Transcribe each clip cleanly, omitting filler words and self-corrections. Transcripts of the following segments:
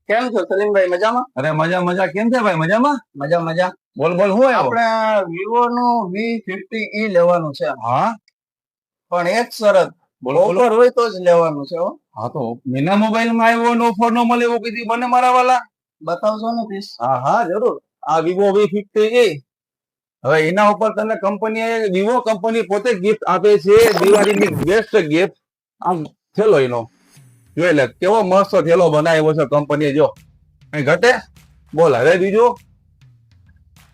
કેમ છો સલીમભાઈ, મજામાં? અરે મજા મજા. કેમ છે ભાઈ? મજામાં? મજા મજા. બોલ બોલ, શું આવ્યો? આપણે વિવો નું V50e લેવાનું છે, હા પણ એક શરત, બોલો બોલો. ઓફર હોય તો જ લેવાનું છે હો. હા તો મીના મોબાઈલ માં આવ્યો ને ઓફર નો મળે એવું કીધું મને મારા વાલા. બતાવશો ને પીસ? હા હા જરૂર. આ વિવો V50e હવે એના ઉપર તને કંપની વિવો કંપની પોતે ગિફ્ટ આપે છે, દિવાળીની બેસ્ટ ગિફ્ટ. આમ થેલો એનો જોઈ લે કેવો મસ્ત થેલો બનાવ્યો છે કંપનીએ. જો કઈ ઘટે? બોલ હવે બીજું.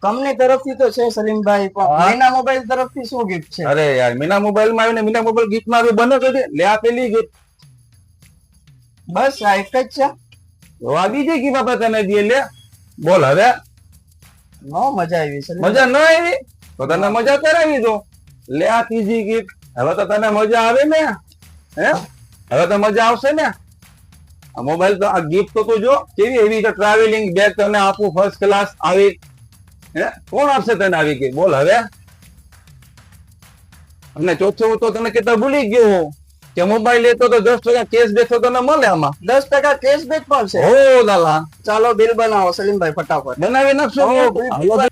કંપની તરફથી તો છે સલીમભાઈ, પણ હા. મીના મોબાઈલ તરફથી શું ગિફ્ટ છે? અરે યાર, મીના મોબાઈલ માં આવ્યું ને મીના મોબાઈલ ગિફ્ટ માં આવ્યું બને કરી લે. આ પેલી ગિફ્ટ બસ આ એક જ છે? આ બીજી ગિફ્ટ આપણે તને દઈએ. લે બોલ હવે. નો મજા આવી સલીમભાઈ. મજા ન આવી તો તને મજા કરાવી દો. લે આ ત્રીજી ગિફ્ટ. હવે તો તને મજા આવે ને? હે હવે તો મજા આવશે ને? આ મોબાઈલ તો આ ગિફ્ટ તો તું જો કેવી એવી છે. ટ્રાવેલિંગ બેગ તને આપું ફર્સ્ટ ક્લાસ આવી. હે કોણ આપશે તને આવી ગઈ? બોલ હવે. અને ચોથું તો તને કેતા ભૂલી ગયો હું કે મોબાઈલ લેતો તો 10% કેશબેક તો તને મળે આમાં. 10% કેશબેક પણ છે. હો દાલા ચાલો બિલ બનાવો સલીમભાઈ ફટાફટ. બનાવી નાખશો. હો, બિલ હાલો.